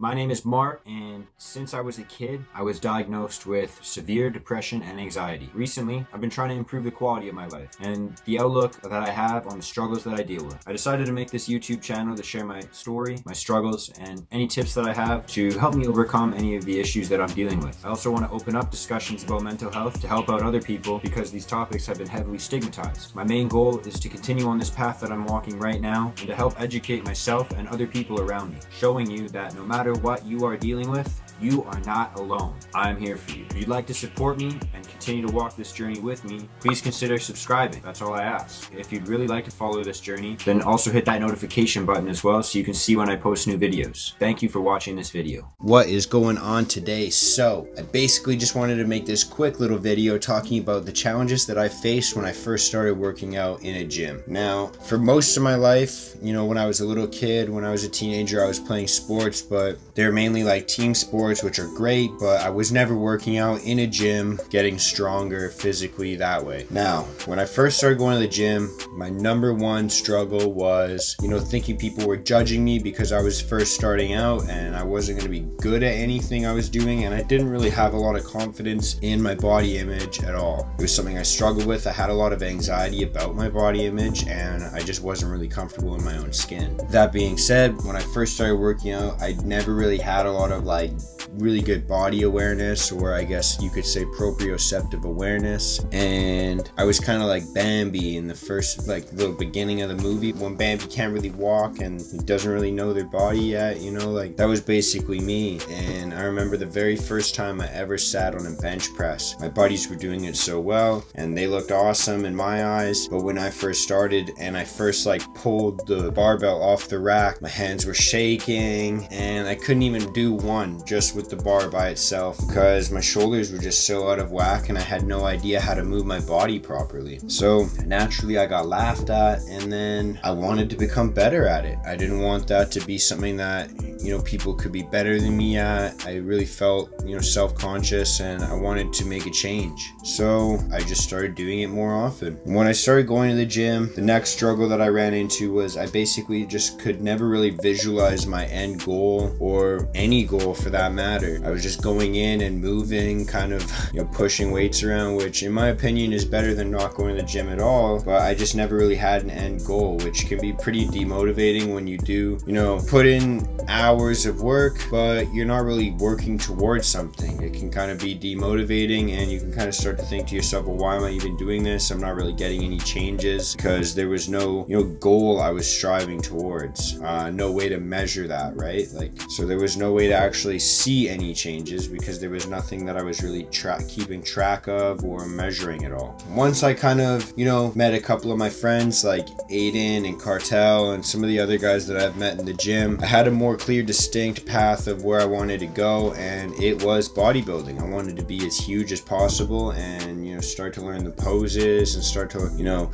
My name is Mark, and since I was a kid, I was diagnosed with severe depression and anxiety. Recently, I've been trying to improve the quality of my life and the outlook that I have on the struggles that I deal with. I decided to make this YouTube channel to share my story, my struggles, and any tips that I have to help me overcome any of the issues that I'm dealing with. I also want to open up discussions about mental health to help out other people because these topics have been heavily stigmatized. My main goal is to continue on this path that I'm walking right now and to help educate myself and other people around me, showing you that no matter what you are dealing with, you are not alone. I'm here for you. If you'd like to support me and continue to walk this journey with me, please consider subscribing. That's all I ask. If you'd really like to follow this journey, then also hit that notification button as well so you can see when I post new videos. Thank you for watching this video. What is going on today? So I basically just wanted to make this quick little video talking about the challenges that I faced when I first started working out in a gym. Now, for most of my life, when I was a little kid, when I was a teenager, I was playing sports, but they're mainly like team sports, which are great, but I was never working out in a gym, getting stronger physically that way. Now, when I first started going to the gym, my number one struggle was, thinking people were judging me because I was first starting out and I wasn't going to be good at anything I was doing, and I didn't really have a lot of confidence in my body image at all. It was something I struggled with. I had a lot of anxiety about my body image and I just wasn't really comfortable in my own skin. That being said, when I first started working out, I never really had a lot of really good body awareness, or I guess you could say proprioceptive awareness, and I was kind of like Bambi in the first the beginning of the movie when Bambi can't really walk and he doesn't really know their body yet, that was basically me. And I remember the very first time I ever sat on a bench press. My buddies were doing it so well and they looked awesome in my eyes, but when I first started and I first pulled the barbell off the rack, my hands were shaking and I couldn't even do one just with the bar by itself because my shoulders were just so out of whack and I had no idea how to move my body properly. So naturally I got laughed at, and then I wanted to become better at it. I didn't want that to be something that people could be better than me at. I really felt self-conscious and I wanted to make a change. So I just started doing it more often. When I started going to the gym, the next struggle that I ran into was I basically just could never really visualize my end goal, or any goal for that matter. I was just going in and moving, kind of pushing weights around, which in my opinion is better than not going to the gym at all, but I just never really had an end goal, which can be pretty demotivating when you do put in hours of work but you're not really working towards something. It can kind of be demotivating and you can kind of start to think to yourself, well, why am I even doing this? I'm not really getting any changes because there was no goal I was striving towards, no way to measure that, right? So there was no way to actually see any changes because there was nothing that I was really keeping track of or measuring at all. Once I kind of met a couple of my friends like Aiden and Cartel and some of the other guys that I've met in the gym, I had a more clear, distinct path of where I wanted to go, and it was bodybuilding. I wanted to be as huge as possible and start to learn the poses and start to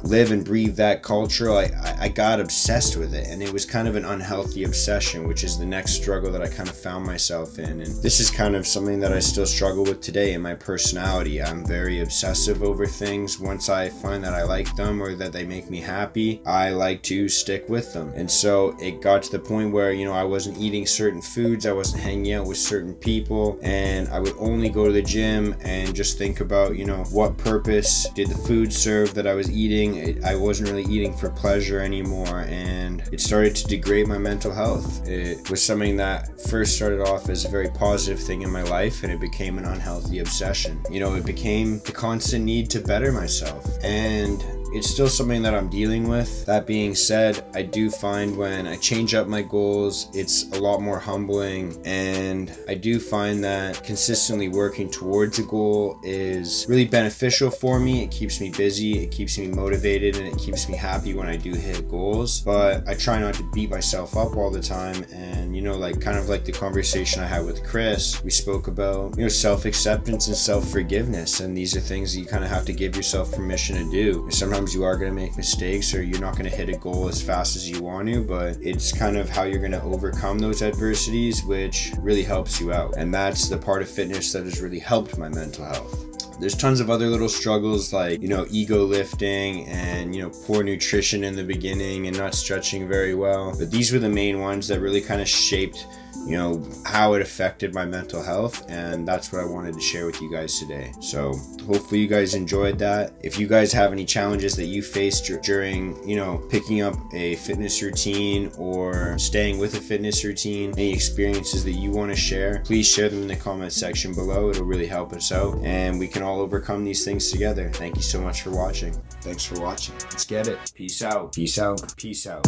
live and breathe that culture. I got obsessed with it, and it was kind of an unhealthy obsession, which is the next struggle that I kind of found myself in. And this is kind of something that I still struggle with today in my personality. I'm very obsessive over things. Once I find that I like them or that they make me happy, I like to stick with them. And so it got to the point where I wasn't eating certain foods, I wasn't hanging out with certain people, and I would only go to the gym and just think about what purpose did the food serve that I was eating. I wasn't really eating for pleasure anymore, and it started to degrade my mental health. It was something that first started off as a very positive thing in my life, and it became an unhealthy obsession. It became the constant need to better myself, and it's still something that I'm dealing with. That being said, I do find when I change up my goals, it's a lot more humbling, and I do find that consistently working towards a goal is really beneficial for me. It keeps me busy, it keeps me motivated, and it keeps me happy when I do hit goals. But I try not to beat myself up all the time, and kind of like the conversation I had with Chris, we spoke about self-acceptance and self-forgiveness, and these are things that you kind of have to give yourself permission to do. Sometimes you are going to make mistakes, or you're not going to hit a goal as fast as you want to, but it's kind of how you're going to overcome those adversities, which really helps you out. And that's the part of fitness that has really helped my mental health. There's tons of other little struggles like, ego lifting and, poor nutrition in the beginning and not stretching very well. But these were the main ones that really kind of shaped you know, how it affected my mental health, and that's what I wanted to share with you guys today. So hopefully you guys enjoyed that. If you guys have any challenges that you faced during, you know, picking up a fitness routine or staying with a fitness routine, any experiences that you want to share, please share them in the comment section below. It'll really help us out, and we can all overcome these things together. Thank you so much for watching. Thanks for watching. Let's get it. Peace out. Peace out. Peace out.